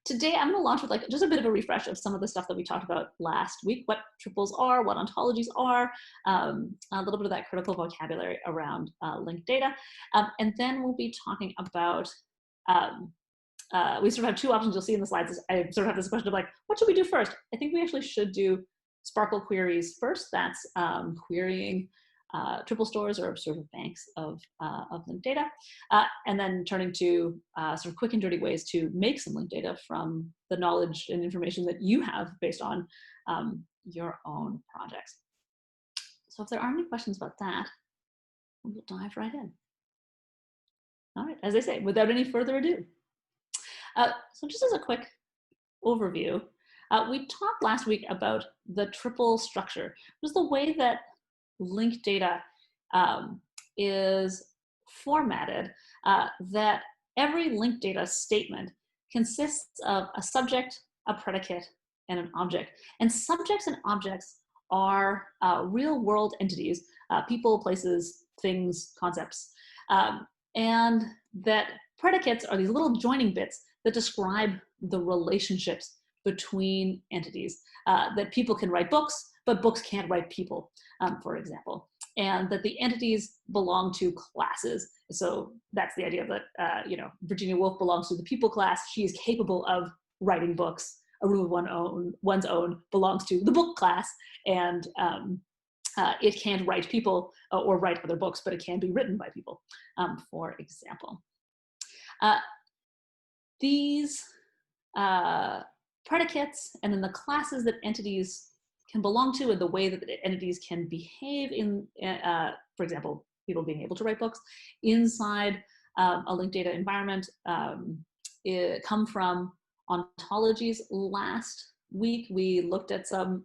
Today I'm going to launch with like just a bit of a refresh of some of the stuff that we talked about last week, what triples are, what ontologies are, a little bit of that critical vocabulary around linked data. And then we'll be talking about, we sort of have two options you'll see in the slides. I sort of have this question of like, what should we do first? I think we actually should do Sparkle queries first. That's querying triple stores or sort of banks of linked data, and then turning to sort of quick and dirty ways to make some linked data from the knowledge and information that you have based on your own projects. So if there aren't any questions about that, we'll dive right in. All right, as I say, without any further ado. So just as a quick overview, we talked last week about the triple structure. It was the way that linked data is formatted, that every linked data statement consists of a subject, a predicate, and an object. And subjects and objects are real world entities, people, places, things, concepts. And that predicates are these little joining bits that describe the relationships between entities, that people can write books, but books can't write people, for example, and that the entities belong to classes. So that's the idea that, Virginia Woolf belongs to the people class. She is capable of writing books. A Room of One's Own belongs to the book class, and it can't write people or write other books, but it can be written by people, for example. These predicates and then the classes that entities can belong to and the way that the entities can behave in, for example, people being able to write books inside a linked data environment come from ontologies. Last week, we looked at some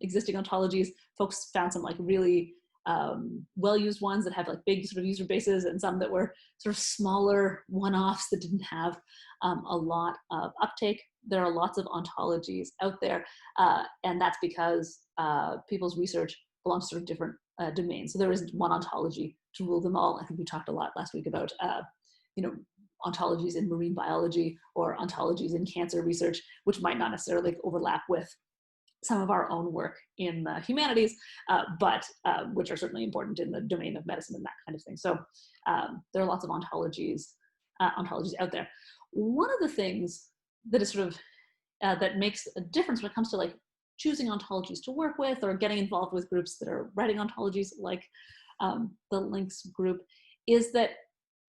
existing ontologies. Folks found some like really well-used ones that have like big sort of user bases and some that were sort of smaller one-offs that didn't have a lot of uptake. There are lots of ontologies out there, and that's because people's research belongs to sort of different domains. So there isn't one ontology to rule them all. I think we talked a lot last week about ontologies in marine biology or ontologies in cancer research, which might not necessarily overlap with some of our own work in the humanities, but which are certainly important in the domain of medicine and that kind of thing. So there are lots of ontologies out there. One of the things that is sort of that makes a difference when it comes to like choosing ontologies to work with or getting involved with groups that are writing ontologies like the Links group is that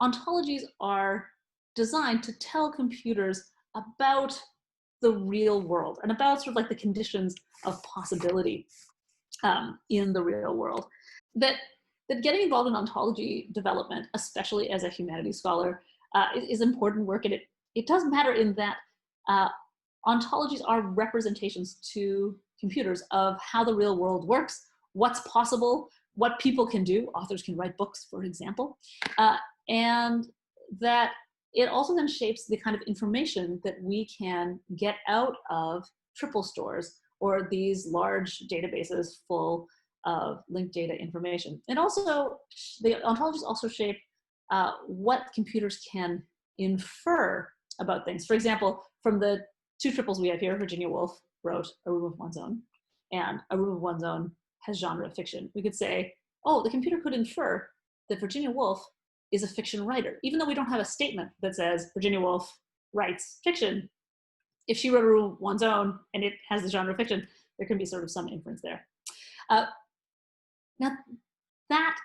ontologies are designed to tell computers about the real world and about sort of like the conditions of possibility in the real world. That getting involved in ontology development, especially as a humanities scholar, is important work, and it does matter in that ontologies are representations to computers of how the real world works, what's possible, what people can do. Authors can write books, for example, and that it also then shapes the kind of information that we can get out of triple stores or these large databases full of linked data information. And also, the ontologies also shape what computers can infer about things. For example, from the two triples we have here, Virginia Woolf wrote A Room of One's Own, and A Room of One's Own has genre fiction. We could say, oh, the computer could infer that Virginia Woolf is a fiction writer, even though we don't have a statement that says Virginia Woolf writes fiction. If she wrote A Room of One's Own and it has the genre fiction, there can be sort of some inference there. Now, that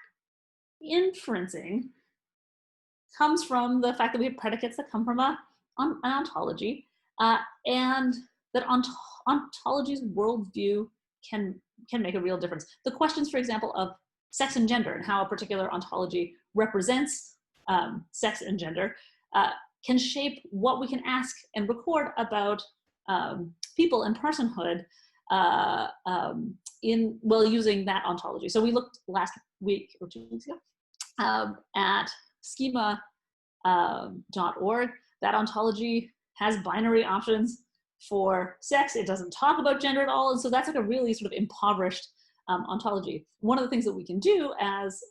inferencing comes from the fact that we have predicates that come from an ontology, and that ontology's worldview can make a real difference. The questions, for example, of sex and gender and how a particular ontology represents sex and gender can shape what we can ask and record about people and personhood using that ontology. So we looked last week or 2 weeks ago at schema.org. That ontology has binary options for sex. It doesn't talk about gender at all. And so that's like a really sort of impoverished ontology. One of the things that we can do as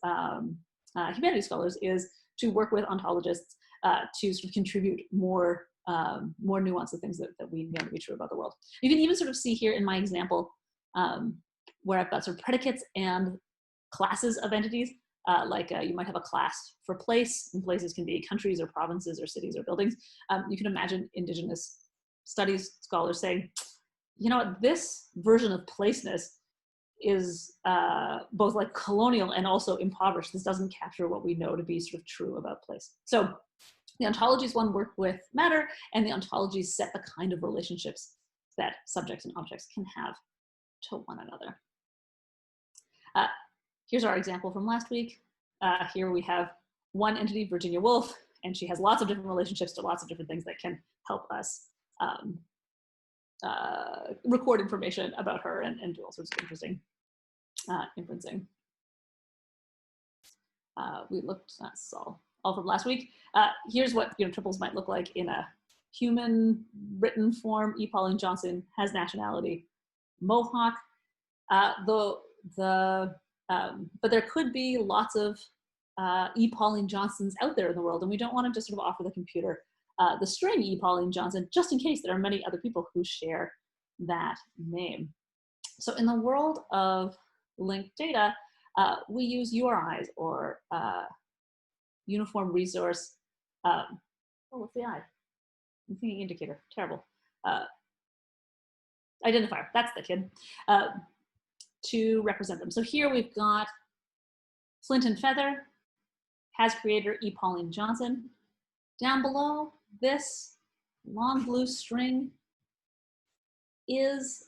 humanities scholars is to work with ontologists to sort of contribute more more nuanced things that we know to be true about the world. You can even sort of see here in my example where I've got sort of predicates and classes of entities. You might have a class for place, and places can be countries or provinces or cities or buildings. You can imagine Indigenous studies scholars saying, you know what, this version of placeness is both like colonial and also impoverished. This doesn't capture what we know to be sort of true about place. So the ontologies one work with matter, and the ontologies set the kind of relationships that subjects and objects can have to one another. Here's our example from last week. Here we have one entity, Virginia Woolf, and she has lots of different relationships to lots of different things that can help us record information about her and do all sorts of interesting inferencing. We looked, that's all from last week. Here's what triples might look like in a human written form. E. Pauline Johnson has nationality Mohawk. But there could be lots of E. Pauline Johnsons out there in the world, and we don't want to just sort of offer the computer the string E. Pauline Johnson, just in case there are many other people who share that name. So in the world of linked data, we use URIs, or Uniform Resource, oh, what's the I? I'm thinking indicator, terrible. Identifier, that's the kid, to represent them. So here we've got Flint and Feather, has creator E. Pauline Johnson. Down below, this long blue string is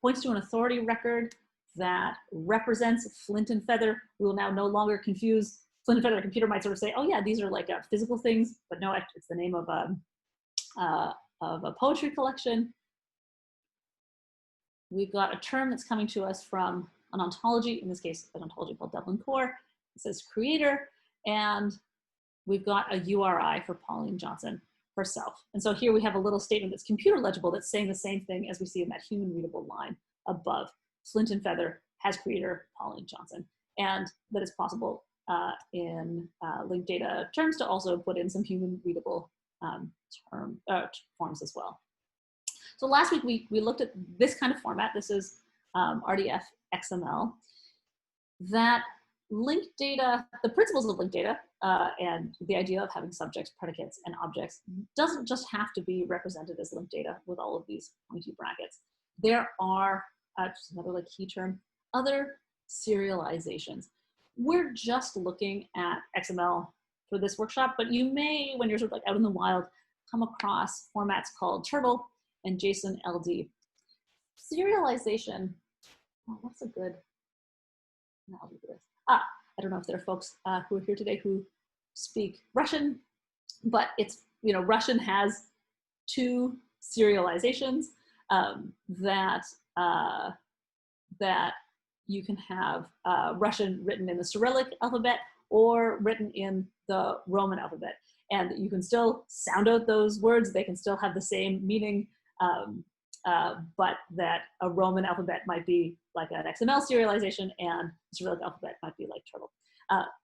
points to an authority record that represents Flint and Feather. We will now no longer confuse Flint and Feather. A computer might sort of say, oh yeah, these are like physical things, but no, it's the name of a poetry collection. We've got a term that's coming to us from an ontology, in this case, an ontology called Dublin Core. It says creator, and we've got a URI for Pauline Johnson herself. And so here we have a little statement that's computer legible that's saying the same thing as we see in that human readable line above. Flint and Feather has creator Pauline Johnson. And that it's possible in linked data terms to also put in some human readable forms as well. So last week we looked at this kind of format. This is RDF XML. That linked data, the principles of linked data and the idea of having subjects, predicates, and objects doesn't just have to be represented as linked data with all of these pointy brackets. There are, just another like key term, other serializations. We're just looking at XML for this workshop, but you may, when you're sort of like out in the wild, come across formats called Turtle and JSON LD. Serialization, oh, what's a good, no, I'll do this. I don't know if there are folks who are here today who speak Russian, but it's, Russian has two serializations that you can have Russian written in the Cyrillic alphabet or written in the Roman alphabet. And you can still sound out those words. They can still have the same meaning, but that a Roman alphabet might be like an XML serialization and the Cyrillic alphabet might be like Turtle.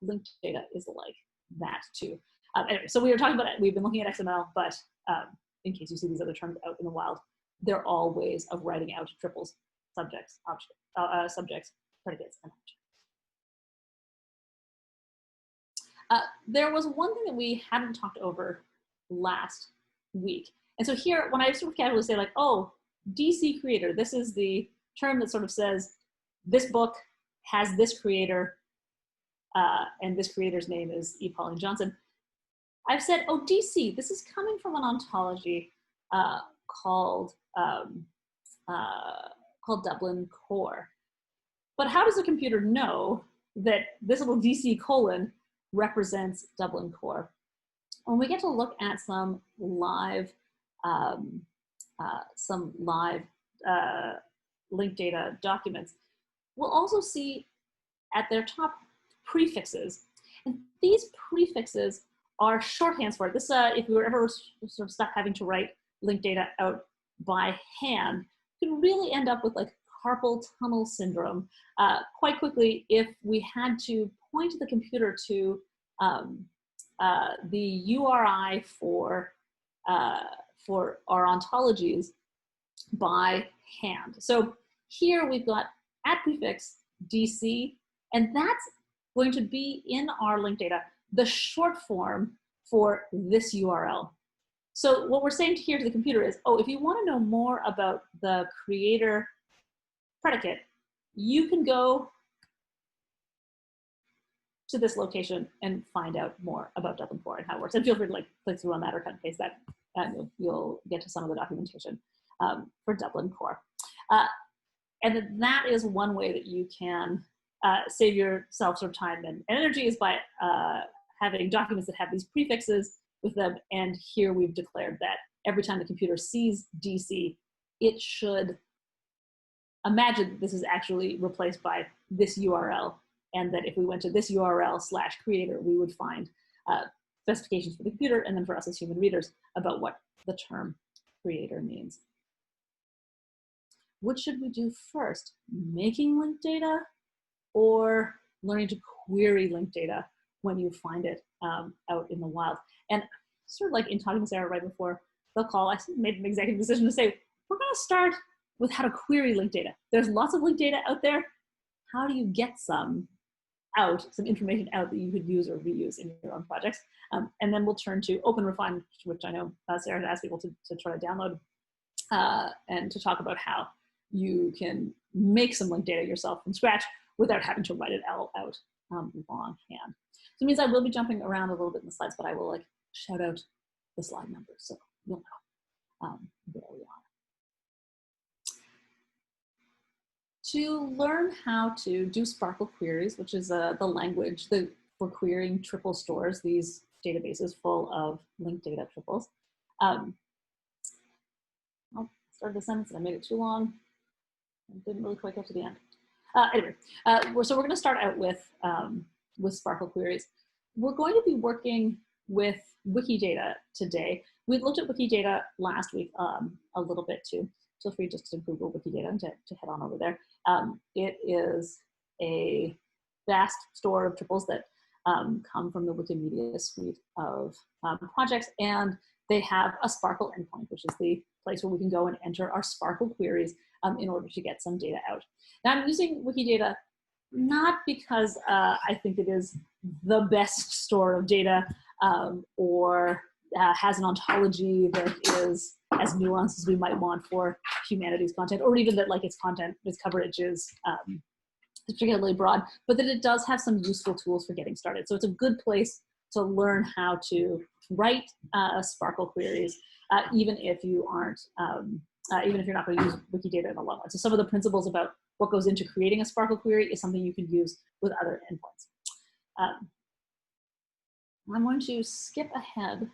Linked data is like that too. Anyway, so we were talking about it. We've been looking at XML, but in case you see these other terms out in the wild, they're all ways of writing out triples, subjects, subjects, predicates, and objects. There was one thing that we hadn't talked over last week. And so here, when I sort of casually say like, oh, DC creator, this is the term that sort of says this book has this creator and this creator's name is E. Pauline Johnson. I've said, oh, DC, this is coming from an ontology called Dublin Core. But how does a computer know that this little DC colon represents Dublin Core? When we get to look at some live linked data documents, we'll also see at their top prefixes. And these prefixes are shorthands for it. This, if we were ever sort of stuck having to write linked data out by hand, you can really end up with like carpal tunnel syndrome quite quickly if we had to point the computer to the URI for for our ontologies by hand. So here we've got at prefix DC, and that's going to be in our linked data, the short form for this URL. So what we're saying here to the computer is, oh, if you want to know more about the creator predicate, you can go to this location and find out more about Dublin Core and how it works. And feel free to like click through on that or cut and paste that, and you'll get to some of the documentation for Dublin Core. And that is one way that you can save yourself some time and energy, is by having documents that have these prefixes with them. And here we've declared that every time the computer sees DC, it should imagine that this is actually replaced by this URL, and that if we went to this URL / creator, we would find specifications for the computer, and then for us as human readers, about what the term creator means. What should we do first? Making linked data, or learning to query linked data when you find it out in the wild? And sort of like in talking to Sarah right before the call, I made an executive decision to say, we're going to start with how to query linked data. There's lots of linked data out there. How do you get some information out that you could use or reuse in your own projects? And then we'll turn to OpenRefine, which I know Sarah had asked people to try to download, and to talk about how you can make some linked data yourself from scratch without having to write it all out longhand. So it means I will be jumping around a little bit in the slides, but I will like shout out the slide numbers so you'll know where we are. To learn how to do SPARQL queries, which is the language for querying triple stores, these databases full of linked data triples. I'll start the sentence and I made it too long. I didn't really quite get to the end. Anyway, so we're going to start out with SPARQL queries. We're going to be working with Wikidata today. We looked at Wikidata last week a little bit too. Feel free just to Google Wikidata and to head on over there. It is a vast store of triples that come from the Wikimedia suite of projects, and they have a SPARQL endpoint, which is the place where we can go and enter our SPARQL queries in order to get some data out. Now I'm using Wikidata not because I think it is the best store of data or has an ontology that is as nuanced as we might want for humanities content, or even that like its content, its coverage is particularly broad, but that it does have some useful tools for getting started. So it's a good place to learn how to write SPARQL queries, even if you aren't, even if you're not going to use Wikidata in the long run. So some of the principles about what goes into creating a SPARQL query is something you can use with other endpoints. I'm going to skip ahead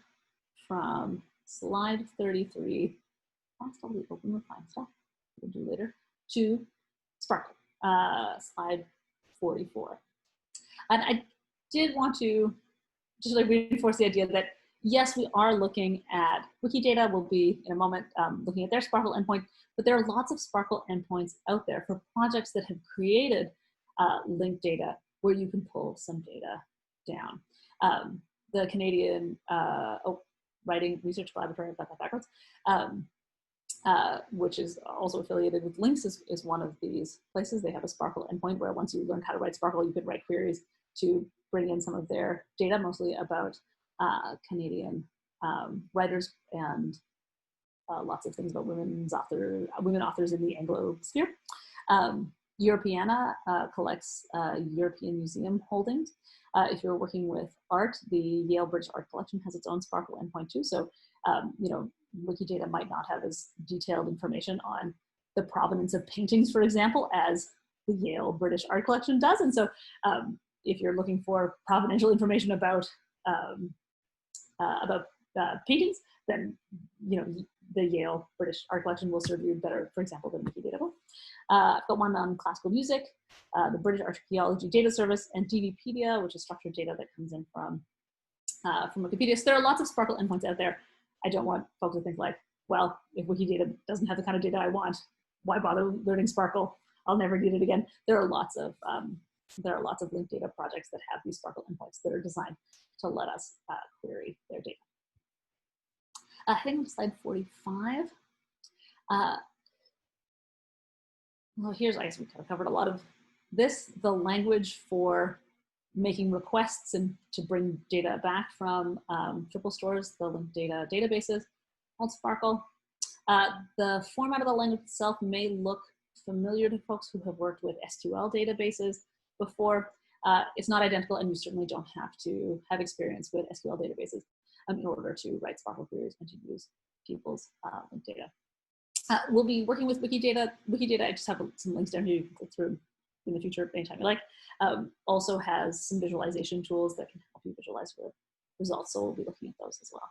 from slide 33, past all the OpenRefine stuff we'll do later, to SPARQL, slide 44. And I did want to just like reinforce the idea that yes, we are looking at Wikidata. We'll be in a moment looking at their SPARQL endpoint, but there are lots of SPARQL endpoints out there for projects that have created linked data where you can pull some data down. The Canadian Writing Research Laboratory, I've got that backwards, which is also affiliated with LINCS, is one of these places. They have a SPARQL endpoint where once you learn how to write SPARQL, you could write queries to bring in some of their data, mostly about Canadian writers and lots of things about women authors in the Anglo sphere. Europeana collects European Museum holdings. If you're working with art, the Yale British Art Collection has its own SPARQL endpoint too. So, you know, Wikidata might not have as detailed information on the provenance of paintings, for example, as the Yale British Art Collection does. And so if you're looking for provenential information about paintings, then, you know, the Yale British Art Collection will serve you better, for example, than Wikidata will. I've got one on classical music, the British Archaeology Data Service, and DVpedia, which is structured data that comes in from Wikipedia. So there are lots of SPARQL endpoints out there. I don't want folks to think like, well, if Wikidata doesn't have the kind of data I want, why bother learning SPARQL? I'll never need it again. There are lots of linked data projects that have these SPARQL endpoints that are designed to let us query their data. Heading to slide 45. Well, here's, I guess we kind of covered a lot of this, the language for making requests and to bring data back from triple stores, the linked data databases called Sparkle. The format of the language itself may look familiar to folks who have worked with SQL databases before. It's not identical, and you certainly don't have to have experience with SQL databases in order to write Sparkle queries and to use people's linked data. We'll be working with Wikidata. Wikidata, I just have some links down here you can click through in the future anytime you like. Also has some visualization tools that can help you visualize the results, so we'll be looking at those as well.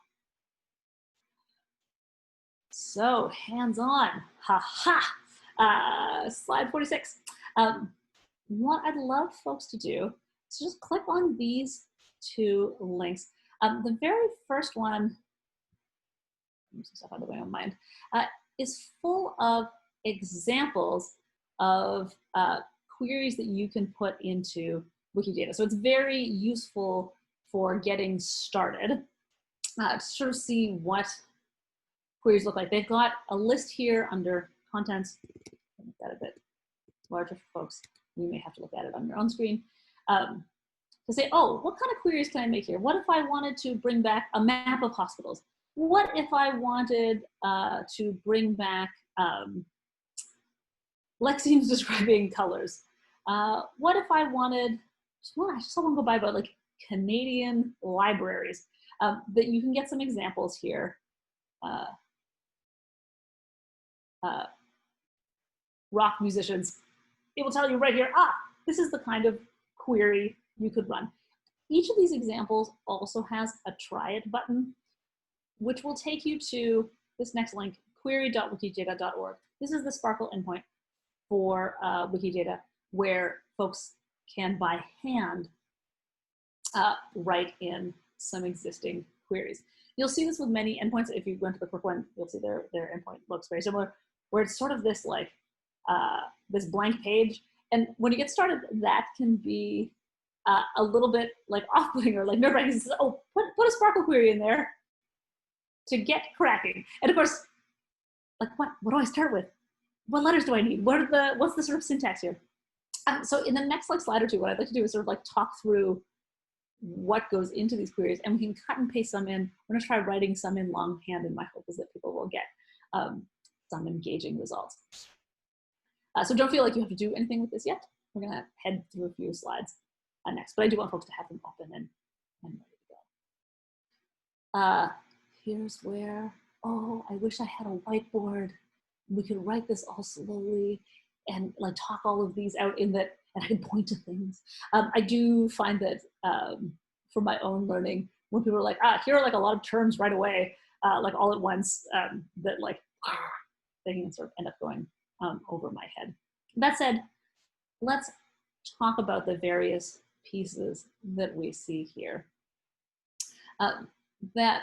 So hands-on, slide 46. What I'd love folks to do is just click on these two links. The very first one, some stuff out of the way of mind, is full of examples of queries that you can put into Wikidata. So it's very useful for getting started to sort of see what queries look like. They've got a list here under contents. Make that a bit larger for folks. You may have to look at it on your own screen. To say, oh, what kind of queries can I make here? What if I wanted to bring back a map of hospitals? What if I wanted to bring back lexemes describing colors? What if I wanted, I just saw one go by about like Canadian libraries, that you can get some examples here. Rock musicians, it will tell you right here, this is the kind of query you could run. Each of these examples also has a try it button, which will take you to this next link, query.wikidata.org. This is the Sparkle endpoint for Wikidata, where folks can by hand write in some existing queries. You'll see this with many endpoints. If you go into the quick one, you'll see their endpoint looks very similar, where it's sort of this like, this blank page. And when you get started, that can be a little bit like off-putting or like nerve-wracking. Oh, put a Sparkle query in there to get cracking. And of course, like what do I start with? What letters do I need? What's the sort of syntax here? So in the next like slide or two, what I'd like to do is sort of like talk through what goes into these queries, and we can cut and paste some in. We're gonna try writing some in longhand, and my hope is that people will get some engaging results. So don't feel like you have to do anything with this yet. We're gonna head through a few slides next, but I do want folks to have them open and ready to go. Here's where, oh, I wish I had a whiteboard. We could write this all slowly and like talk all of these out in that, and I can point to things. I do find that for my own learning, when people are like, here are like a lot of terms right away, like all at once, that like, they can sort of end up going over my head. That said, let's talk about the various pieces that we see here. That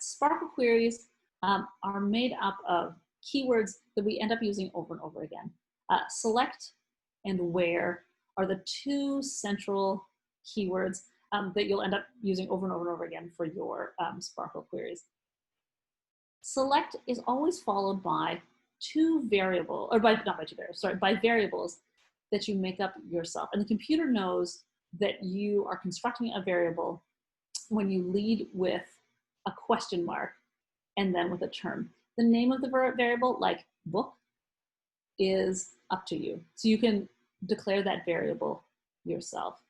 Sparkle queries are made up of keywords that we end up using over and over again. Select and where are the two central keywords that you'll end up using over and over and over again for your Sparkle queries. Select is always followed by by variables that you make up yourself. And the computer knows that you are constructing a variable when you lead with a question mark and then with a term. The name of the variable, like book, is up to you. So you can declare that variable yourself.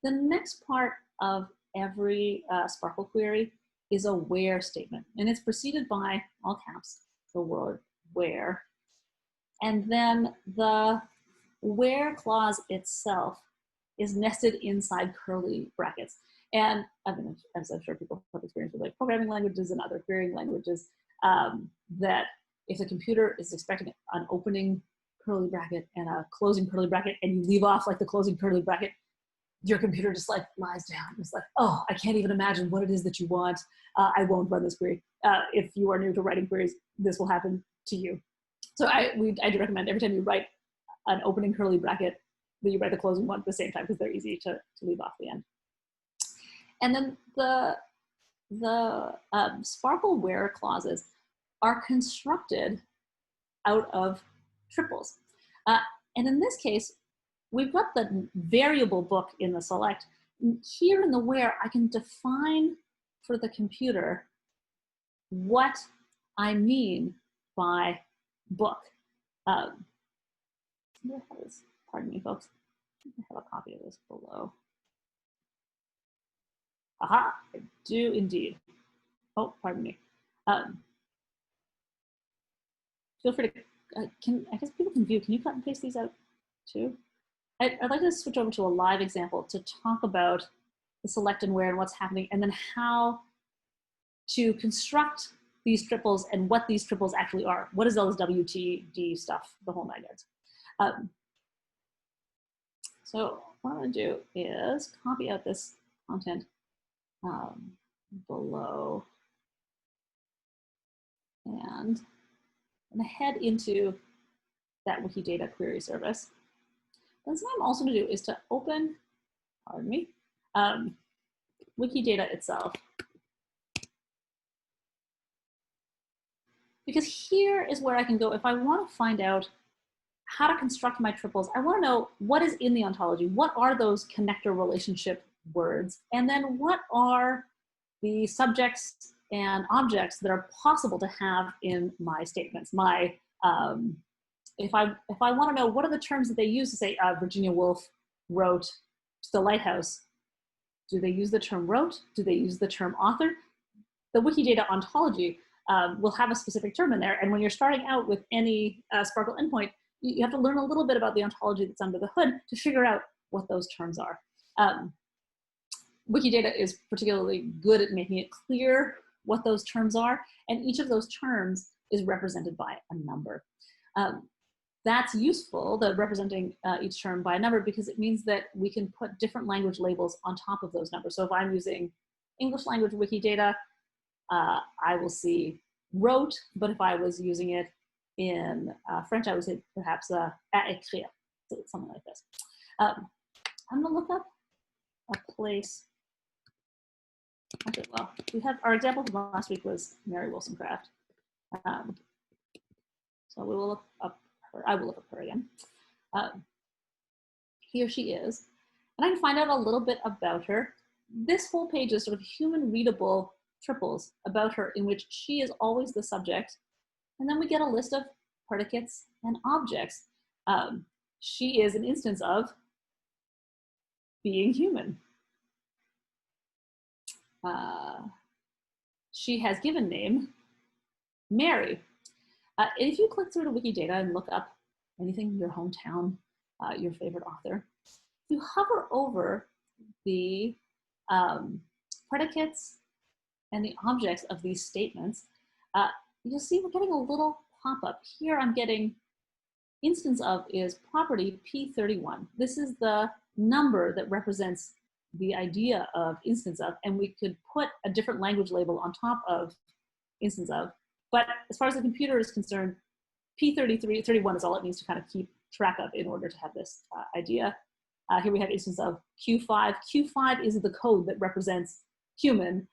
The next part of every Sparkle query is a where statement, and it's preceded by, all caps, the word where. And then the where clause itself is nested inside curly brackets. And as I'm sure people have experience with like programming languages and other querying languages, that if the computer is expecting an opening curly bracket and a closing curly bracket, and you leave off like the closing curly bracket, your computer just like lies down. It's like, oh, I can't even imagine what it is that you want. I won't run this query. If you are new to writing queries, this will happen to you. So I do recommend every time you write an opening curly bracket that you write the closing one at the same time, because they're easy to leave off the end. And then the the Sparkle where clauses are constructed out of triples. And in this case, we've got the variable book in the select. Here in the where, I can define for the computer what I mean by book. Pardon me, folks. I have a copy of this below. Aha, I do indeed. Oh, pardon me. Feel free to, I guess people can view. Can you cut and paste these out too? I'd like to switch over to a live example to talk about the select and where and what's happening, and then how to construct these triples and what these triples actually are. What is all this WTD stuff, the whole 9 yards. So what I'm gonna do is copy out this content below, and I'm gonna head into that Wikidata query service. Then what I'm also gonna do is to open, pardon me, Wikidata itself. Because here is where I can go if I want to find out how to construct my triples. I want to know what is in the ontology. What are those connector relationship words? And then what are the subjects and objects that are possible to have in my statements? My, if I want to know what are the terms that they use to say Virginia Woolf wrote to the lighthouse, do they use the term wrote? Do they use the term author? The Wikidata ontology will have a specific term in there. And when you're starting out with any Sparkle endpoint, you have to learn a little bit about the ontology that's under the hood to figure out what those terms are. Wikidata is particularly good at making it clear what those terms are, and each of those terms is represented by a number. That's useful, the representing each term by a number, because it means that we can put different language labels on top of those numbers. So if I'm using English language Wikidata, I will see wrote, but if I was using it in French, I would say perhaps à écrire, so something like this. I'm gonna look up a place. Okay, well, we have our example from last week was Mary Wollstonecraft. So we will look up her, I will look up her again. Here she is. And I can find out a little bit about her. This whole page is sort of human readable triples about her in which she is always the subject. And then we get a list of predicates and objects. She is an instance of being human. She has given name, Mary. If you click through to Wikidata and look up anything, your hometown, your favorite author, you hover over the predicates and the objects of these statements, you'll see we're getting a little pop-up. Here I'm getting instance of is property P31. This is the number that represents the idea of instance of, and we could put a different language label on top of instance of. But as far as the computer is concerned, P31 is all it needs to kind of keep track of in order to have this idea. Here we have instance of Q5. Q5 is the code that represents human.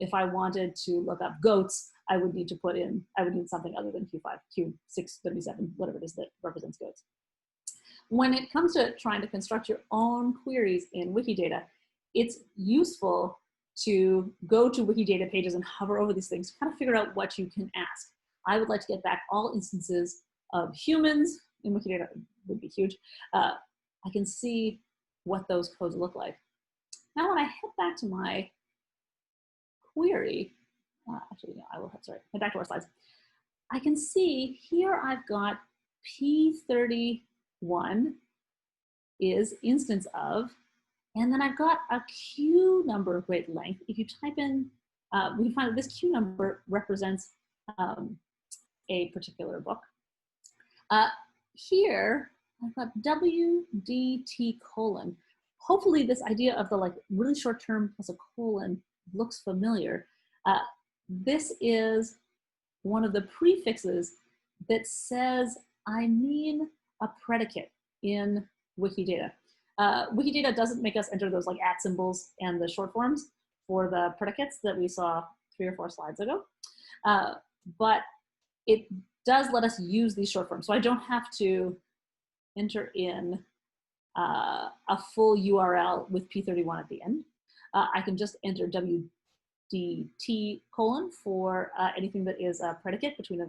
If I wanted to look up goats, I would need to put in, I would need something other than Q5, Q637, whatever it is that represents goats. When it comes to trying to construct your own queries in Wikidata, it's useful to go to Wikidata pages and hover over these things to kind of figure out what you can ask. I would like to get back all instances of humans in Wikidata, would be huge. I can see what those codes look like. Now when I head back to my query, actually, no, I will have, sorry, head back to our slides. I can see here I've got P31 is instance of, and then I've got a Q number of great length. If you type in, we can find that this Q number represents a particular book. Here, I've got WDT colon. Hopefully this idea of the like really short term plus a colon looks familiar. This is one of the prefixes that says, I mean a predicate in Wikidata. Wikidata doesn't make us enter those like @ symbols and the short forms. for the predicates that we saw 3 or 4 slides ago. But it does let us use these short forms. So I don't have to enter in a full URL with P31 at the end. I can just enter WDT colon for anything that is a predicate between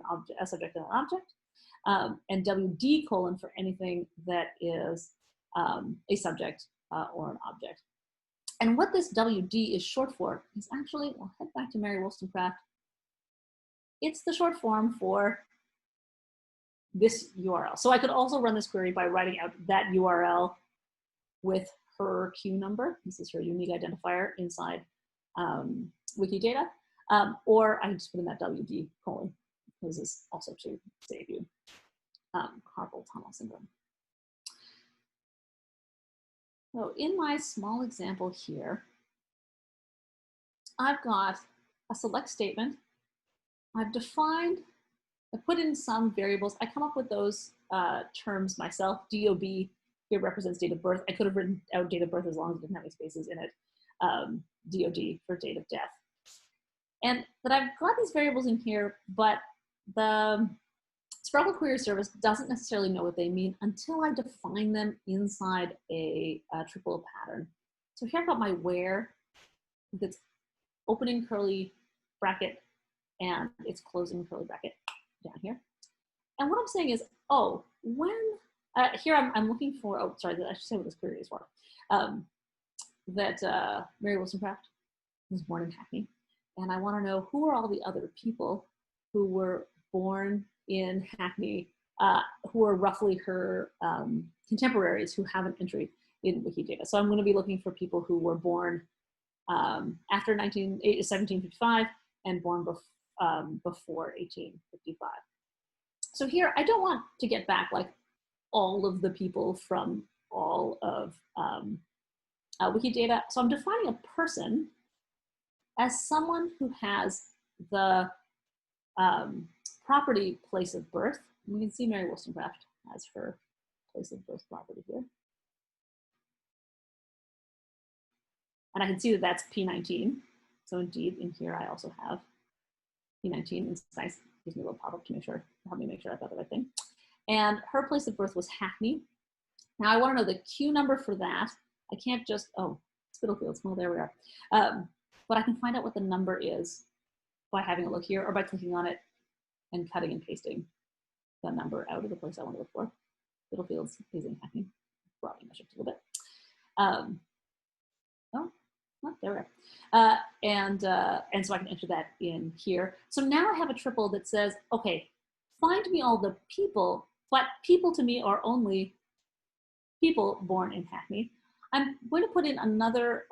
a subject and an object, and WD colon for anything that is a subject or an object. And what this WD is short for is actually, I'll head back to Mary Wollstonecraft. It's the short form for this URL. So I could also run this query by writing out that URL with her Q number. This is her unique identifier inside Wikidata. Or I can just put in that WD colon. This is also to save you carpal tunnel syndrome. So in my small example here, I've got a select statement. I've defined, I put in some variables. I come up with those terms myself. DOB here represents date of birth. I could have written out date of birth as long as it didn't have any spaces in it. DOD for date of death. And that I've got these variables in here, but the Sparkle Query Service doesn't necessarily know what they mean until I define them inside a triple pattern. So here I've got my where, that's opening curly bracket and it's closing curly bracket down here. And what I'm saying is, oh, when, here I'm looking for, oh, sorry, I should say what this query is for. That Mary Wollstonecraft was born in Hackney. And I want to know who are all the other people who were born in Hackney, who are roughly her contemporaries who have an entry in Wikidata. So I'm going to be looking for people who were born after 1755 and born before 1855. So here, I don't want to get back like all of the people from all of Wikidata. So I'm defining a person as someone who has the property place of birth. You can see Mary Wollstonecraft has her place of birth property here. And I can see that that's P19. So indeed, in here, I also have P19. It's nice, gives me a little pop-up to make sure, help me make sure I've got the right thing. And her place of birth was Hackney. Now I want to know the Q number for that. I can't just, oh, Spitalfields, well, there we are. But I can find out what the number is by having a look here or by clicking on it and cutting and pasting the number out of the place I want to look for. Spitalfields is in Hackney. Probably measured a little bit. Oh, well, there we are. And so I can enter that in here. So now I have a triple that says, okay, find me all the people, but people to me are only people born in Hackney. I'm going to put in another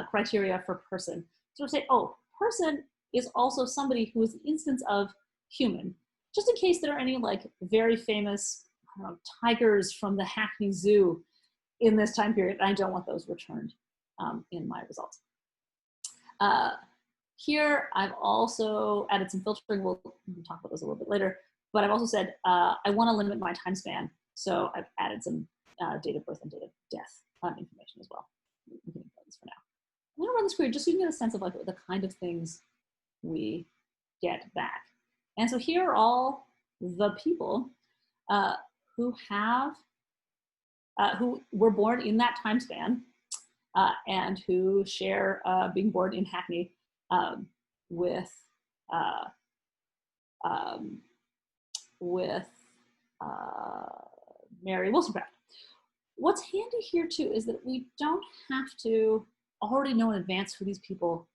criteria for person. So we'll say, oh, person is also somebody who is an instance of human, just in case there are any like very famous, I don't know, tigers from the Hackney Zoo in this time period. I don't want those returned in my results. Here, I've also added some filtering. We'll talk about those a little bit later, but I've also said I want to limit my time span. So I've added some date of birth and date of death information as well. We can ignore this for now. I'm gonna run this query just so you can get a sense of like the kind of things we get back. And so here are all the people who have, who were born in that time span and who share being born in Hackney with Mary Wollstonecraft. What's handy here too is that we don't have to already know in advance who these people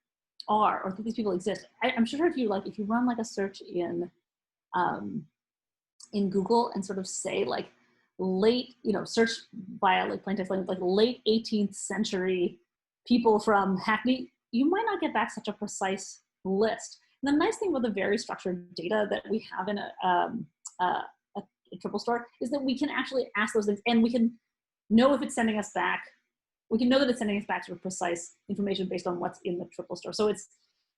are or that these people exist. I'm sure if you run like a search in Google and sort of say like late, search via like plain text like late 18th century people from Hackney, you might not get back such a precise list. And the nice thing with the very structured data that we have in a triple store is that we can actually ask those things and we can know if it's sending us back. We can know that it's sending us back sort of precise information based on what's in the triple store. So it's,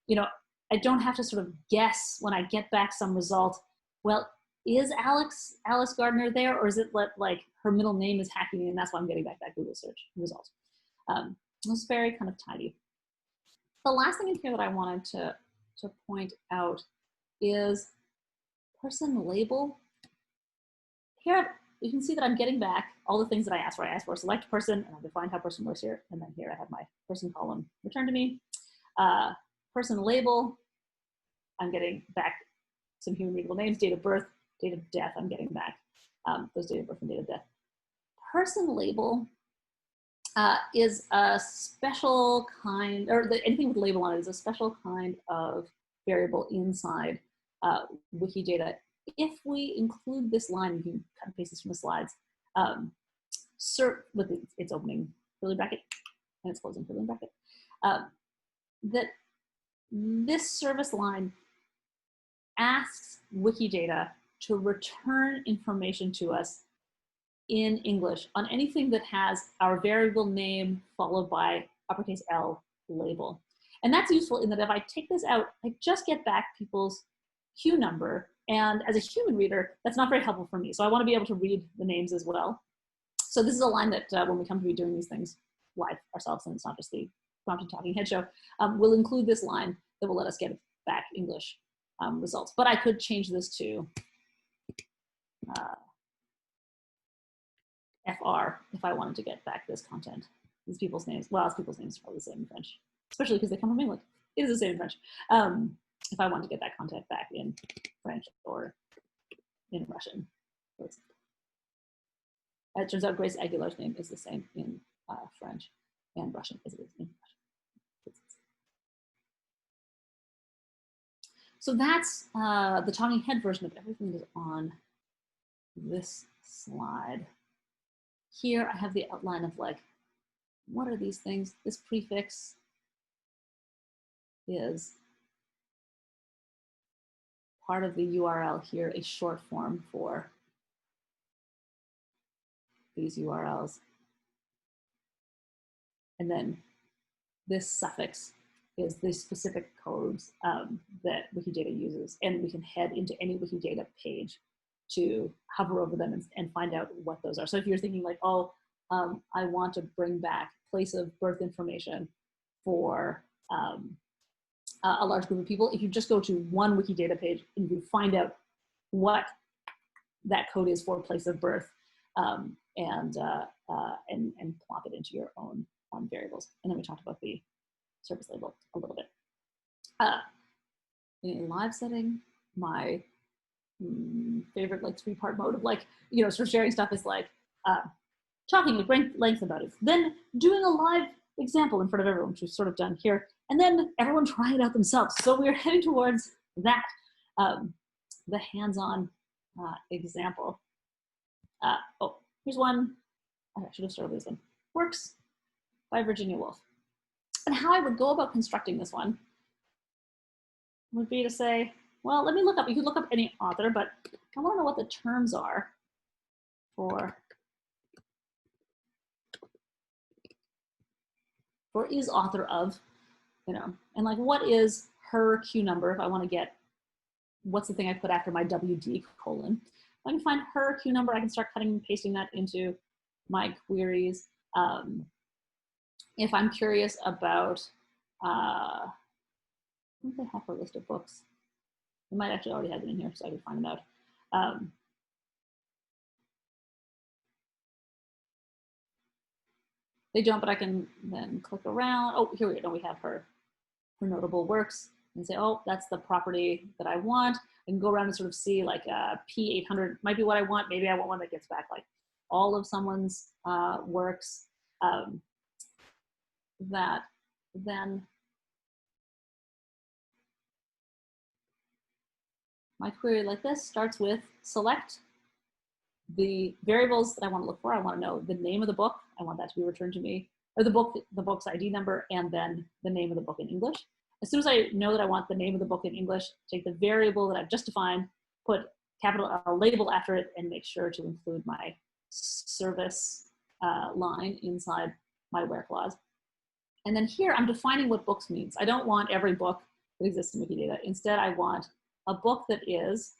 I don't have to sort of guess when I get back some result. Well, is Alice Gardner there, or is it like her middle name is Hackney and that's why I'm getting back that Google search result? It's very kind of tidy. The last thing in here that I wanted to point out is person label. Here, you can see that I'm getting back all the things that I asked for. I asked for a select person, and I defined how person works here. And then here I have my person column returned to me. Person label, I'm getting back some human readable names, date of birth, date of death, I'm getting back those date of birth and date of death. Person label is a special kind, or anything with label on it is a special kind of variable inside Wikidata. If we include this line, you can cut and paste this from the slides, with its opening curly bracket and its closing curly bracket, that this service line asks Wikidata to return information to us in English on anything that has our variable name followed by uppercase L label. And that's useful in that if I take this out, I just get back people's Q number. And as a human reader, that's not very helpful for me. So I want to be able to read the names as well. So this is a line that when we come to be doing these things live ourselves, and it's not just the Prompted Talking Head show, we'll include this line that will let us get back English results. But I could change this to FR if I wanted to get back this content. These people's names, well, these people's names are probably the same in French, especially because they come from England. It is the same in French. If I wanted to get that content back in French or in Russian. It turns out Grace Aguilar's name is the same in French and Russian as it is in Russian. So that's the talking head version of everything that is on this slide. Here I have the outline of like, what are these things? This prefix is part of the URL here, a short form for these URLs. And then this suffix is the specific codes that Wikidata uses. And we can head into any Wikidata page to hover over them and find out what those are. So if you're thinking like, oh, I want to bring back place of birth information for a large group of people, if you just go to one Wikidata page and you can find out what that code is for place of birth and plop it into your own variables. And then we talked about the service label a little bit. In a live setting, my favorite like 3-part mode of like, you know, sort of sharing stuff is like talking at great length about it, then doing a live example in front of everyone, which we've sort of done here, and then everyone trying it out themselves. So we're heading towards that, the hands-on example. Oh, here's one. I should have started with this one. Works by Virginia Woolf. And how I would go about constructing this one would be to say, well, let me look up, you could look up any author, but I want to know what the terms are for is author of, you know, and like what is her Q number if I want to get, what's the thing I put after my WD colon. If I can find her Q number, I can start cutting and pasting that into my queries. If I'm curious about, I think they have her list of books. I might actually already have it in here so I can find them out. They don't, but I can then click around. Oh, here we go. We have her notable works and say, oh, that's the property that I want. I can go around and sort of see like P800 might be what I want. Maybe I want one that gets back like all of someone's works. That then my query like this starts with select the variables that I want to look for. I want to know the name of the book. I want that to be returned to me, or the book's ID number, and then the name of the book in English. As soon as I know that I want the name of the book in English, take the variable that I've just defined, put capital L label after it, and make sure to include my service line inside my where clause. And then here I'm defining what books means. I don't want every book that exists in Wikidata. Instead, I want a book that is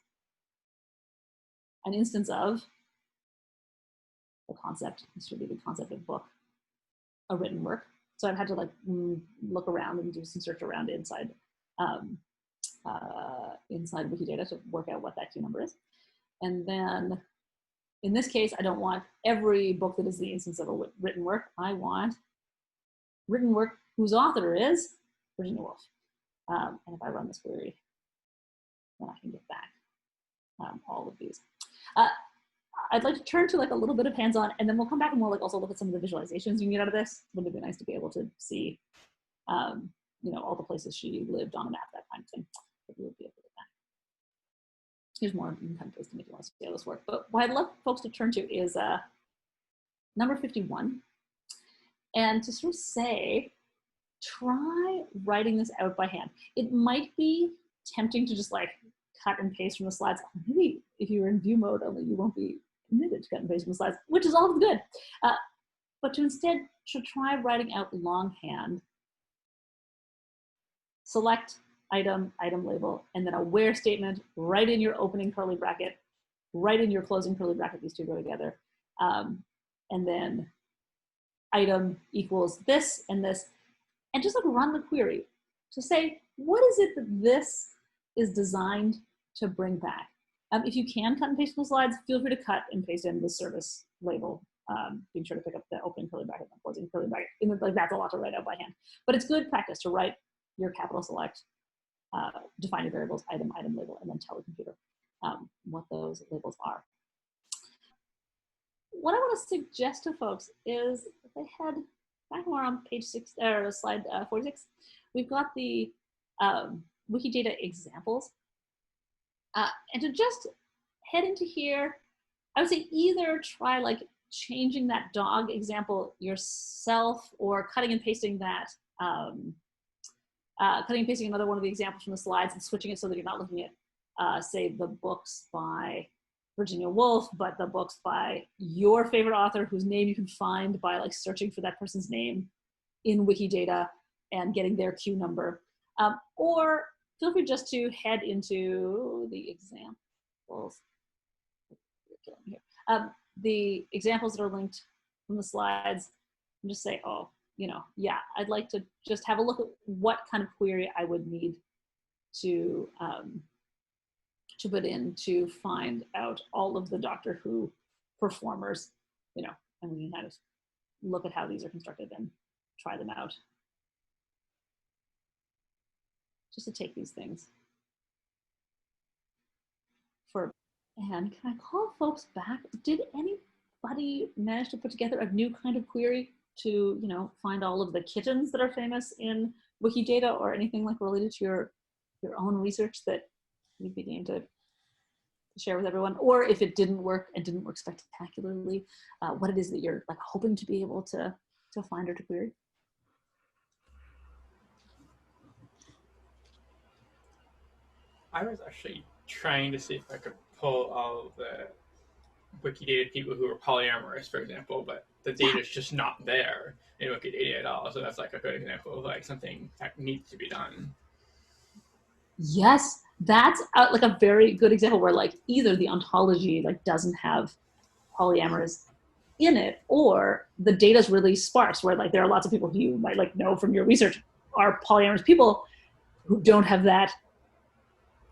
an instance of the concept, distributed concept of book, a written work. So I've had to like look around and do some search around inside inside Wikidata to work out what that Q number is. And then in this case, I don't want every book that is the instance of a written work. I want written work whose author is Virginia Woolf. And if I run this query, then I can get back all of these. I'd like to turn to like a little bit of hands-on, and then we'll come back and we'll like also look at some of the visualizations you can get out of this. Wouldn't it be nice to be able to see, you know, all the places she lived on a map, that kind of thing. But we would be able to do that. Here's more, you can kind of paste them if you want to see how this works. But what I'd love folks to turn to is number 51. And to sort of say, try writing this out by hand. It might be tempting to just like cut and paste from the slides. Maybe if you're in view mode only, you won't be committed to cut and paste from the slides, which is all good. But to instead to try writing out longhand, select item, item label, and then a where statement, write in your opening curly bracket, write in your closing curly bracket, these two go together. And then item equals this and this, and just like run the query to say, what is it that this is designed to bring back? If you can cut and paste the slides, feel free to cut and paste in the service label, being sure to pick up the opening curly bracket and closing curly bracket. Like that's a lot to write out by hand, but it's good practice to write your capital select, define your variables, item, item label, and then tell the computer what those labels are. What I want to suggest to folks is if they head back more on page 6 or slide 46, we've got the Wikidata examples. And to just head into here, I would say either try like changing that dog example yourself or cutting and pasting that, cutting and pasting another one of the examples from the slides and switching it so that you're not looking at, say, the books by Virginia Woolf, but the books by your favorite author whose name you can find by like searching for that person's name in Wikidata and getting their Q number. Or feel free just to head into the examples. The examples that are linked from the slides, and just say, oh, you know, yeah, I'd like to just have a look at what kind of query I would need to put in to find out all of the Doctor Who performers, you know, and we can kind of look at how these are constructed and try them out. Just to take these things for, and can I call folks back? Did anybody manage to put together a new kind of query to, you know, find all of the kittens that are famous in Wikidata or anything like related to your own research that you'd be game to share with everyone? Or if it didn't work and didn't work spectacularly, what it is that you're like hoping to be able to find or to query? I was actually trying to see if I could pull all of the Wikidata people who are polyamorous, for example, but the data is just not there in Wikidata at all. So that's like a good example of like something that needs to be done. Yes, that's like a very good example where like either the ontology like doesn't have polyamorous in it, or the data is really sparse, where like there are lots of people who you might like know from your research are polyamorous people who don't have that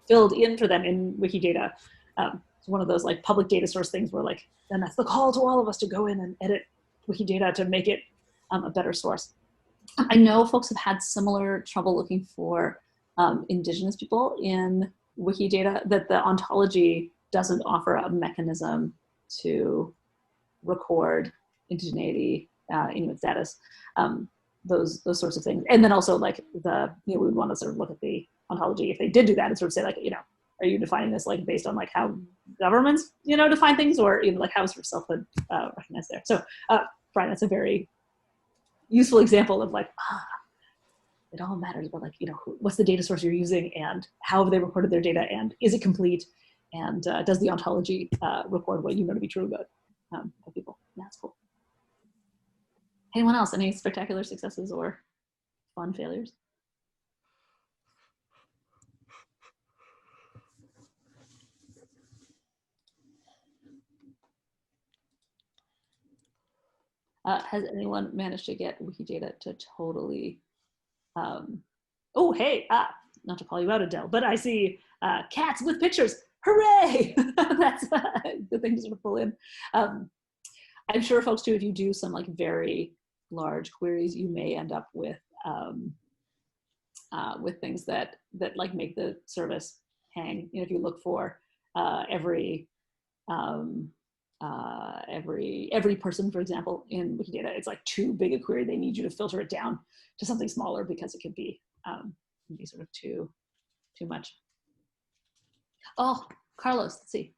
filled in for them in Wikidata. It's one of those like public data source things where like, then that's the call to all of us to go in and edit Wikidata to make it a better source. I know folks have had similar trouble looking for indigenous people in Wikidata, that the ontology doesn't offer a mechanism to record indigeneity, Inuit status, those sorts of things. And then also like the, you know, we would want to sort of look at the ontology if they did do that and sort of say like, you know, are you defining this like based on like how governments, you know, define things, or you know, like how is sort of selfhood recognized there? So Brian, that's a very useful example of like, it all matters, but like, you know, what's the data source you're using and how have they recorded their data and is it complete? And does the ontology record what you know to be true about people? Yeah, that's cool. Anyone else? Any spectacular successes or fun failures? Has anyone managed to get Wikidata to totally, oh, hey, not to call you out, Adele, but I see cats with pictures. Hooray! That's the thing to sort of pull in. I'm sure folks too, if you do some like very large queries, you may end up with things that like make the service hang. You know, if you look for every person, for example, in Wikidata, it's like too big a query. They need you to filter it down to something smaller because it could be sort of too much. Oh, Carlos, let's see.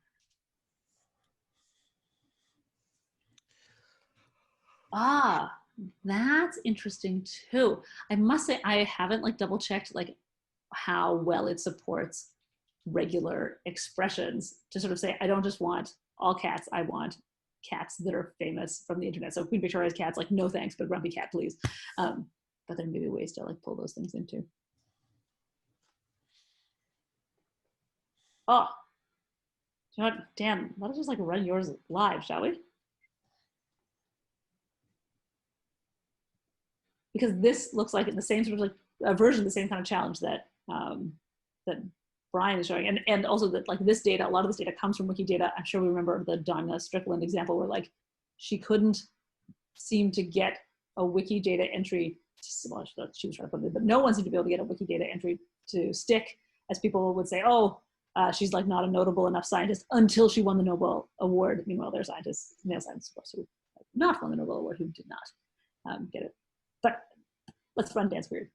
Ah, that's interesting too. I must say I haven't like double checked like how well it supports regular expressions to sort of say, I don't just want all cats, I want cats that are famous from the internet. So Queen Victoria's cats, like no thanks, but grumpy cat, please. But there may be ways to like pull those things into. Oh, you know what, Dan, let us just like run yours live, shall we? Because this looks like the same sort of like a version of the same kind of challenge that that Brian is showing, and also that like this data, a lot of this data comes from Wikidata. I'm sure we remember the Donna Strickland example where like she couldn't seem to get a Wikidata entry. Well, she was trying to put it, but no one seemed to be able to get a Wikidata entry to stick, as people would say, oh, she's like not a notable enough scientist until she won the Nobel Award. Meanwhile, there are scientists, male scientists, of course, who not won the Nobel Award who did not get it. But let's run Dance Weird.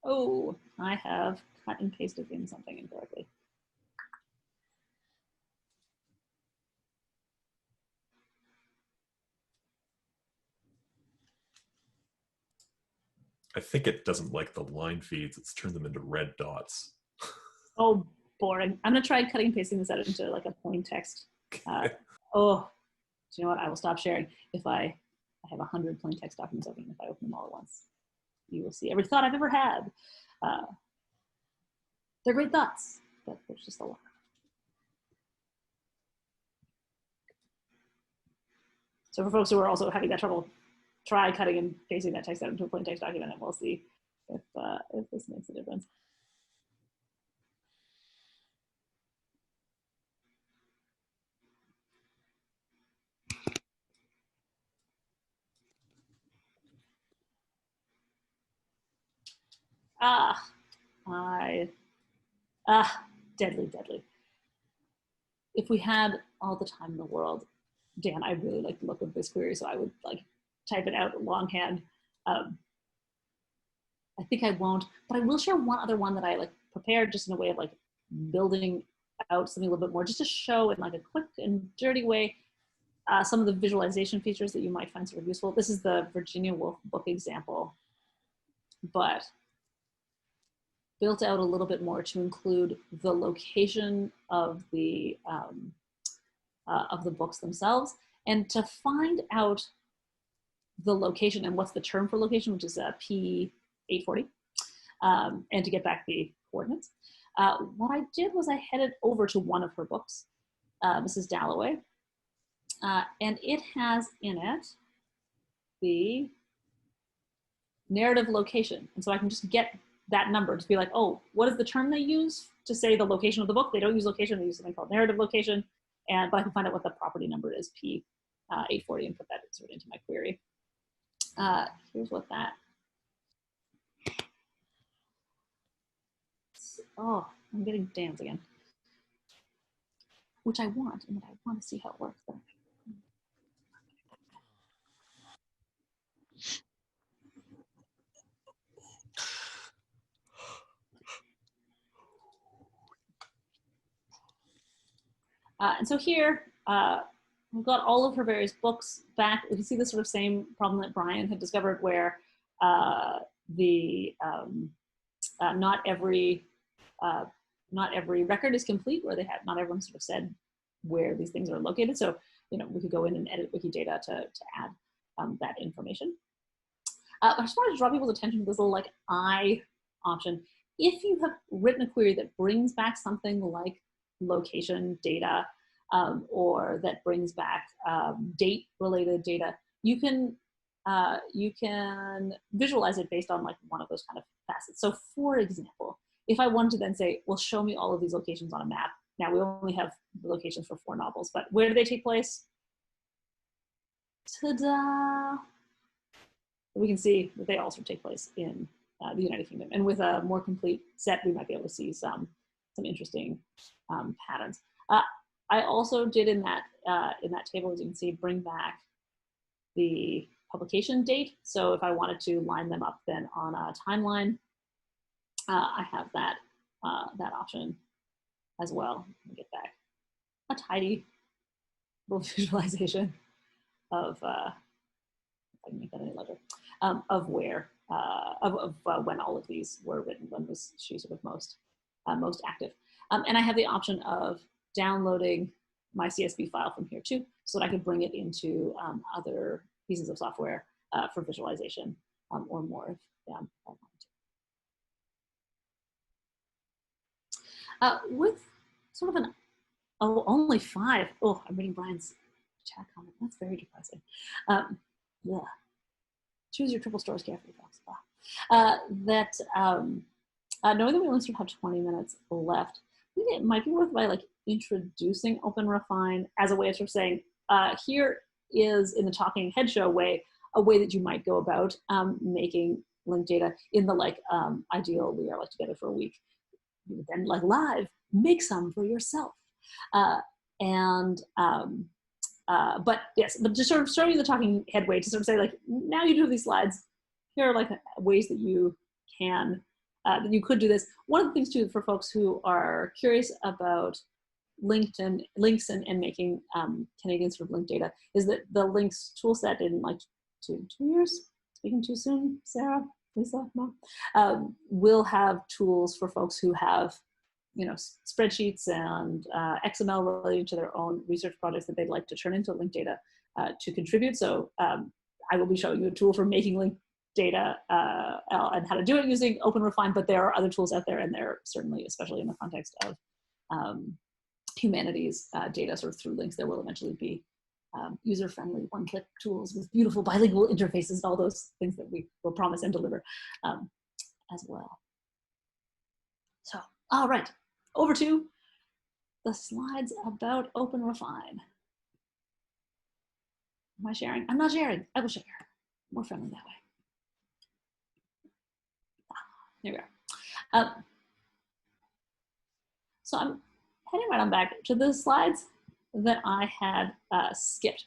Oh, I have cut and pasted in something incorrectly. I think it doesn't like the line feeds. It's turned them into red dots. Oh, boring. I'm gonna try cutting and pasting this out into like a plain text. Oh, do you know what? I will stop sharing if I have 100 plain text documents open. If I open them all at once, you will see every thought I've ever had. They're great thoughts, but there's just a lot. So for folks who are also having that trouble, try cutting and pasting that text out into a plain text document, and we'll see if this makes a difference. Deadly, deadly. If we had all the time in the world, Dan, I really like the look of this query, so I would like type it out longhand. I think I won't, but I will share one other one that I like prepared just in a way of like building out something a little bit more, just to show in like a quick and dirty way some of the visualization features that you might find sort of useful. This is the Virginia Woolf book example, but built out a little bit more to include the location of the books themselves, and to find out the location and what's the term for location, which is P840, and to get back the coordinates. What I did was I headed over to one of her books, Mrs. Dalloway, and it has in it the narrative location. And so I can just get that number to be like, oh, what is the term they use to say the location of the book? They don't use location, they use something called narrative location. But I can find out what the property number is, P840, and put that sort of into my query. Here's what that. Oh, I'm getting Dan's again, which I want, and I want to see how it works. Though. And so here, we've got all of her various books back. You can see the sort of same problem that Brian had discovered, where not every record is complete, where not everyone sort of said where these things are located. So, you know, we could go in and edit Wikidata to add that information. I just wanted to draw people's attention to this little like I option. if you have written a query that brings back something like location data, or that brings back date-related data, you can visualize it based on like one of those kind of facets. So for example, if I wanted to then say, well, show me all of these locations on a map. Now we only have locations for 4 novels, but where do they take place? Ta-da! We can see that they also take place in the United Kingdom. And with a more complete set, we might be able to see some interesting patterns. I also did in that table, as you can see, bring back the publication date. So if I wanted to line them up then on a timeline, I have that option as well. Let me get back a tidy little visualization of, if I can make that any larger, of where, when all of these were written, when was she sort of most active. And I have the option of downloading my CSV file from here too, so that I could bring it into other pieces of software for visualization or more if I wanted to. With sort of only 5. Oh, I'm reading Brian's chat comment. That's very depressing. Yeah. Choose your triple stores carefully, folks. Knowing that we only sort of have 20 minutes left, I think it might be worth by like introducing OpenRefine as a way of sort of saying, here is in the talking head show way, a way that you might go about making linked data in the like ideal we are like together for a week. You would then like live, make some for yourself. But yes, but just sort of showing you the talking head way to sort of say like, now you do these slides, here are like ways that you can, that you could do this. One of the things too for folks who are curious about links and making Canadian sort of linked data is that the links tool set in like two years, speaking too soon, Sarah, Lisa, no, will have tools for folks who have, you know, spreadsheets and XML related to their own research projects that they'd like to turn into linked data to contribute. So I will be showing you a tool for making linked data and how to do it using OpenRefine, but there are other tools out there, and they're certainly, especially in the context of humanities data sort of through links, there will eventually be user-friendly one-click tools with beautiful bilingual interfaces and all those things that we will promise and deliver as well. So, all right, over to the slides about OpenRefine. Am I sharing? I'm not sharing. I will share. More friendly that way. Here we are. So I'm heading right on back to the slides that I had skipped.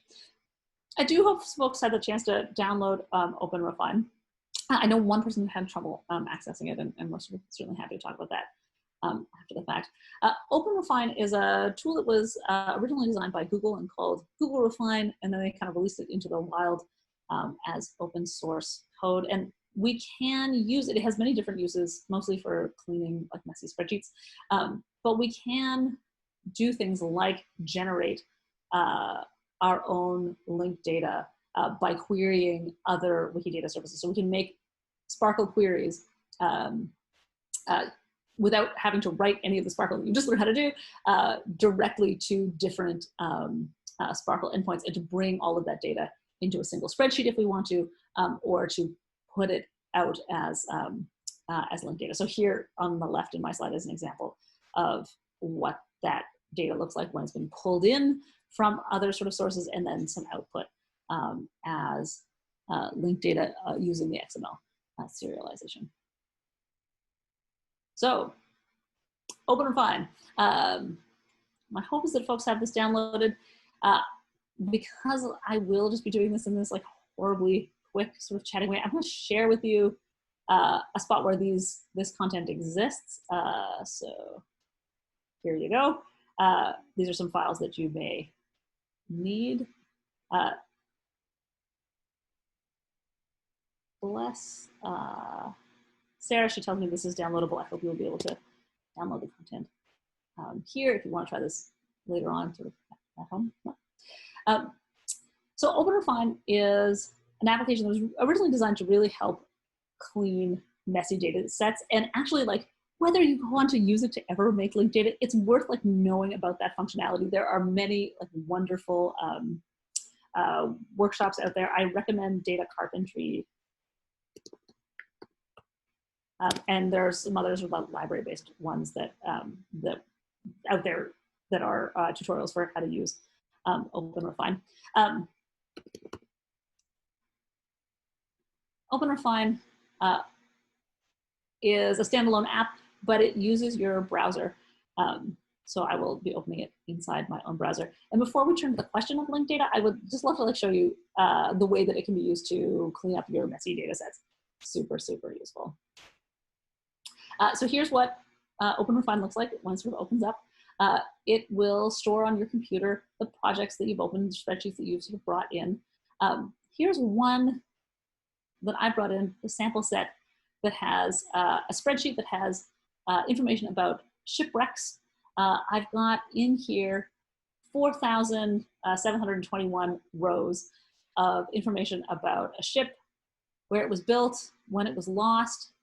I do hope folks had the chance to download OpenRefine. I know one person who had trouble accessing it, and we're certainly happy to talk about that after the fact. OpenRefine is a tool that was originally designed by Google and called Google Refine, and then they kind of released it into the wild as open source code. And we can use it. It has many different uses, mostly for cleaning like messy spreadsheets. But we can do things like generate our own linked data by querying other Wikidata services. So we can make Sparkle queries without having to write any of the Sparkle that you just learned how to do directly to different Sparkle endpoints, and to bring all of that data into a single spreadsheet if we want to, or to put it out as linked data. So here on the left in my slide is an example of what that data looks like when it's been pulled in from other sort of sources, and then some output as linked data using the XML serialization. So, OpenRefine. My hope is that folks have this downloaded. Because I will just be doing this in this like horribly quick sort of chatting way, I'm going to share with you a spot where this content exists. So here you go. These are some files that you may need. Bless Sarah, she tells me this is downloadable. I hope you'll be able to download the content here if you want to try this later on sort of at home. So OpenRefine is an application that was originally designed to really help clean messy data sets and actually like whether you want to use it to ever make linked data, it's worth like knowing about that functionality. There are many like wonderful workshops out there. I recommend Data Carpentry. And there are some others about library-based ones that that out there that are tutorials for how to use OpenRefine. OpenRefine is a standalone app, but it uses your browser. So I will be opening it inside my own browser. And before we turn to the question of linked data, I would just love to like show you the way that it can be used to clean up your messy data sets. Super, super useful. So here's what OpenRefine looks like once it sort of opens up. It will store on your computer the projects that you've opened, the spreadsheets that you've sort of brought in. Here's one that I brought in, the sample set that has a spreadsheet that has information about shipwrecks. I've got in here 4,721 rows of information about a ship, where it was built, when it was lost,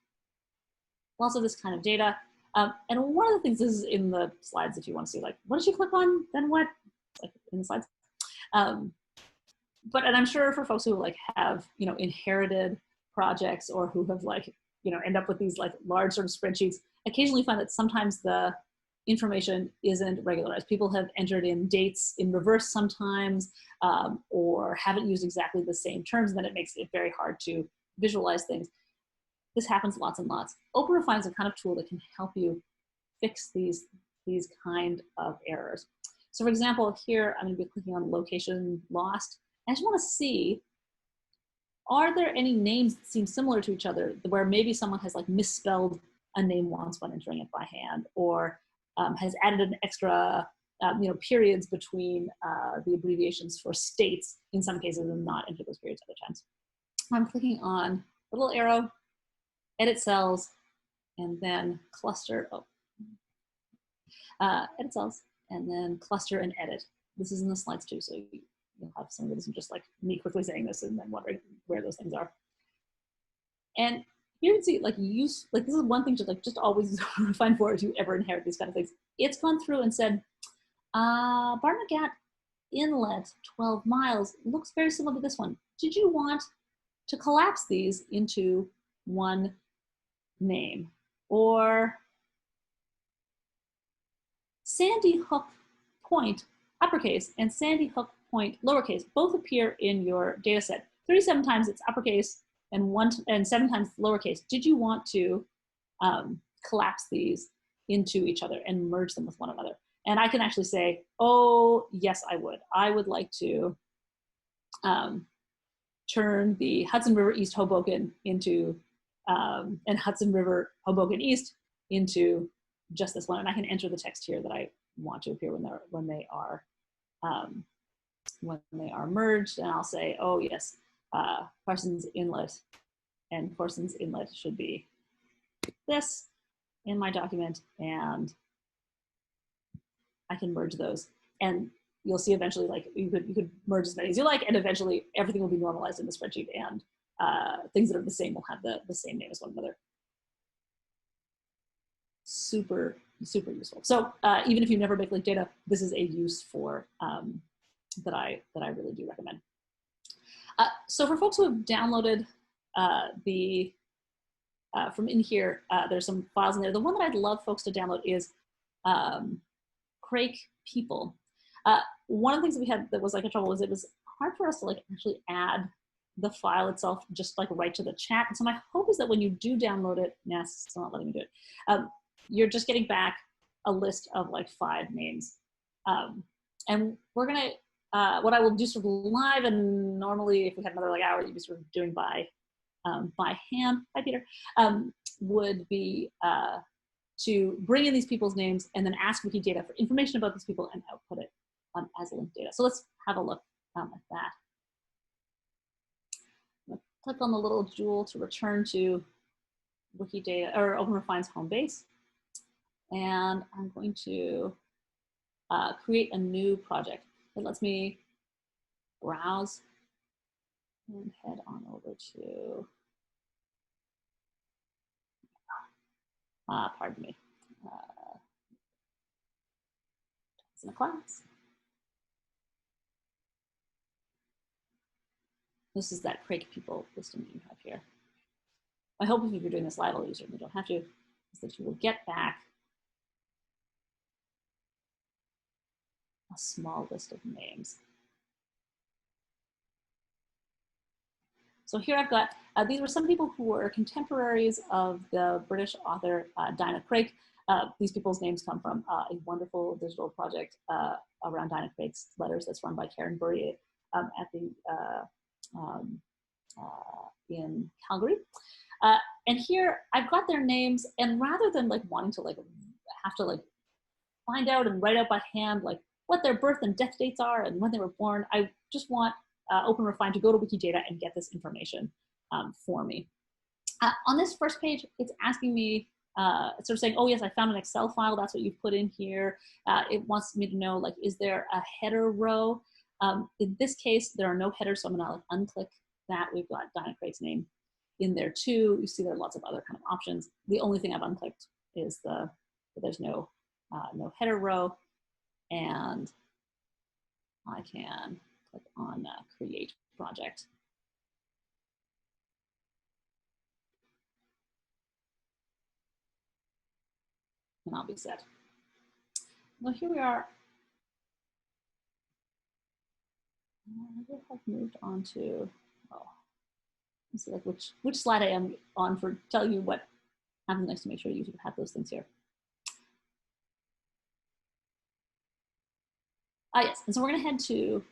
lots of this kind of data. And one of the things, this is in the slides if you want to see, like, what did you click on, then what? Like in the slides. And I'm sure for folks who like have, you know, inherited projects or who have like, you know, end up with these like large sort of spreadsheets, occasionally find that sometimes the information isn't regularized. People have entered in dates in reverse sometimes, or haven't used exactly the same terms, and then it makes it very hard to visualize things. This happens lots and lots. OpenRefine is a kind of tool that can help you fix these kind of errors. So for example, here I'm going to be clicking on location lost. I just want to see, are there any names that seem similar to each other where maybe someone has like misspelled a name once when entering it by hand, or has added an extra you know, periods between the abbreviations for states in some cases and not enter those periods other times. I'm clicking on the little arrow, edit cells, and then cluster, edit cells, and then cluster and edit. This is in the slides too, so you'll have some of this and just like me quickly saying this and then wondering where those things are. And you can see like this is one thing to like just always find for if you ever inherit these kind of things. It's gone through and said, Barnegat Inlet 12 miles looks very similar to this one. Did you want to collapse these into one name? Or Sandy Hook Point uppercase and Sandy Hook Point lowercase both appear in your data set. 37 times it's uppercase and 7 times lowercase. Did you want to collapse these into each other and merge them with one another? And I can actually say, oh, yes, I would. I would like to turn the Hudson River East Hoboken into, and Hudson River Hoboken East into just this one. And I can enter the text here that I want to appear when they are merged. And I'll say, oh, yes, Parsons Inlet and Parsons Inlet should be this in my document, and I can merge those. And you'll see eventually, like you could merge as many as you like, and eventually everything will be normalized in the spreadsheet, and things that are the same will have the same name as one another. Super, super useful. So even if you never make linked data, this is a use for that I really do recommend. So for folks who have downloaded from in here, there's some files in there. The one that I'd love folks to download is Crake People. One of the things that we had that was like a trouble was it was hard for us to like actually add the file itself just like right to the chat. And so my hope is that when you do download it, it's still not letting me do it, you're just getting back a list of like 5 names. And we're gonna, what I will do sort of live, and normally if we had another like hour, you'd be sort of doing by hand, hi Peter, would be to bring in these people's names and then ask Wikidata for information about these people and output it as linked data. So let's have a look at that. Click on the little jewel to return to Wikidata or OpenRefine's home base. And I'm going to create a new project. It lets me browse and head on over to pardon me, in a class. This is that Craig people listing that you have here. I hope if you're doing this live, you certainly don't have to, is that you will get back a small list of names. So here I've got, these were some people who were contemporaries of the British author Dinah Craik. These people's names come from a wonderful digital project around Dinah Craik's letters that's run by Karen Burry at the, in Calgary. And here I've got their names, and rather than like wanting to like have to like find out and write out by hand like what their birth and death dates are and when they were born, I just want OpenRefine to go to Wikidata and get this information for me. On this first page, it's asking me, it's sort of saying, oh yes, I found an Excel file, that's what you've put in here. It wants me to know, like, is there a header row? In this case, there are no headers, so I'm gonna like unclick that. We've got Dinah Craik's name in there too. You see there are lots of other kind of options. The only thing I've unclicked is there's no header row, and I can click on create project. And I'll be set. Well, here we are. I have moved on to, oh, let's see like which slide I am on for tell you what happens next to make sure you have those things here. Yes, and so we're gonna head to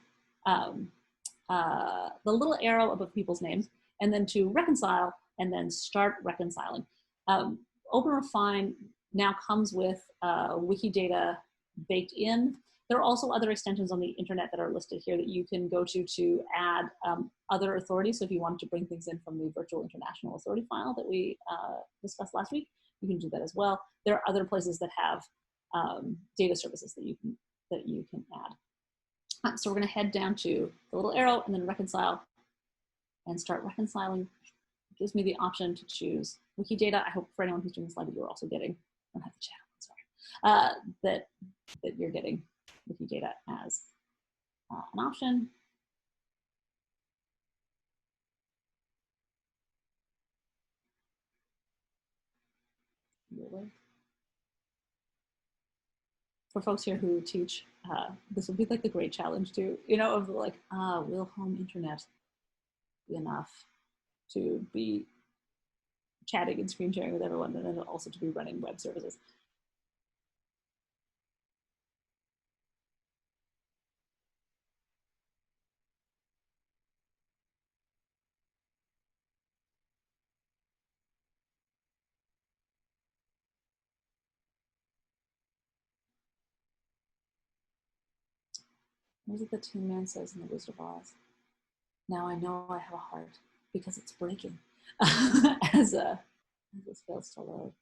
the little arrow above people's names, and then to reconcile, and then start reconciling. OpenRefine now comes with Wikidata baked in. There are also other extensions on the internet that are listed here that you can go to add other authorities. So if you wanted to bring things in from the virtual international authority file that we discussed last week, you can do that as well. There are other places that have data services that you can add. So we're going to head down to the little arrow and then reconcile and start reconciling. It gives me the option to choose Wikidata. I hope for anyone who's doing this live that you're also getting, I don't have the chat, sorry, that you're getting Wikidata as an option. For folks here who teach, this will be like the great challenge too, you know, of like, will home internet be enough to be chatting and screen sharing with everyone, and then also to be running web services. What is it the Tin Man says in The Wizard of Oz? Now I know I have a heart because it's breaking as this fails to load.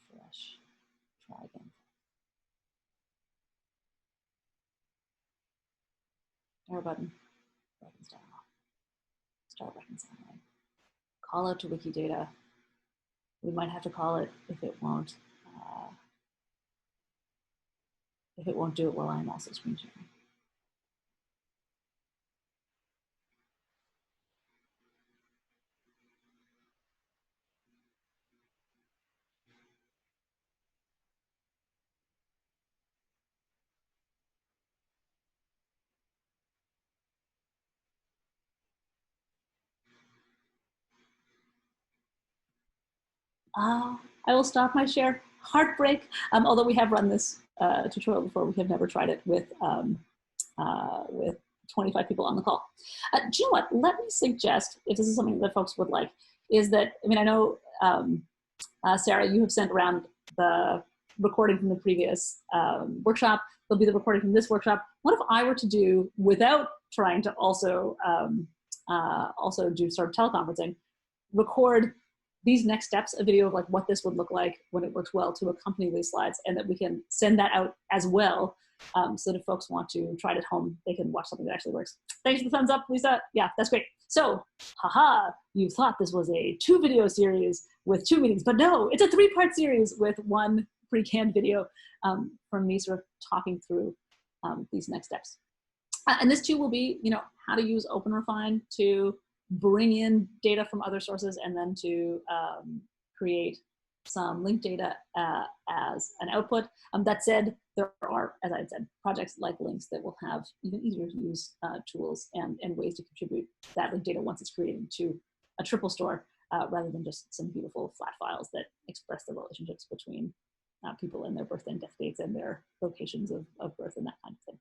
Refresh. Try again. Arrow button. Reconcile. Start reconciling. Call out to Wikidata. We might have to call it if it won't do it while I'm also screen sharing. I will stop my share. Heartbreak. Although we have run this tutorial before, we have never tried it with 25 people on the call. Do you know what? Let me suggest, if this is something that folks would like, is that, I mean, I know, Sarah, you have sent around the recording from the previous workshop. There'll be the recording from this workshop. What if I were to do, without trying to also do sort of teleconferencing, record these next steps, a video of like what this would look like when it works well to accompany these slides, and that we can send that out as well, so that if folks want to try it at home, they can watch something that actually works. Thanks for the thumbs up, Lisa. Yeah, that's great. So, haha, you thought this was a 2-video series with 2 meetings, but no, it's a 3-part series with 1 pre-canned video from me sort of talking through these next steps. And this too will be, how to use OpenRefine to bring in data from other sources and then to create some linked data as an output. That said, there are, as I said, projects like Links that will have even easier to use tools and ways to contribute that linked data once it's created to a triple store, rather than just some beautiful flat files that express the relationships between people and their birth and death dates and their locations of birth and that kind of thing.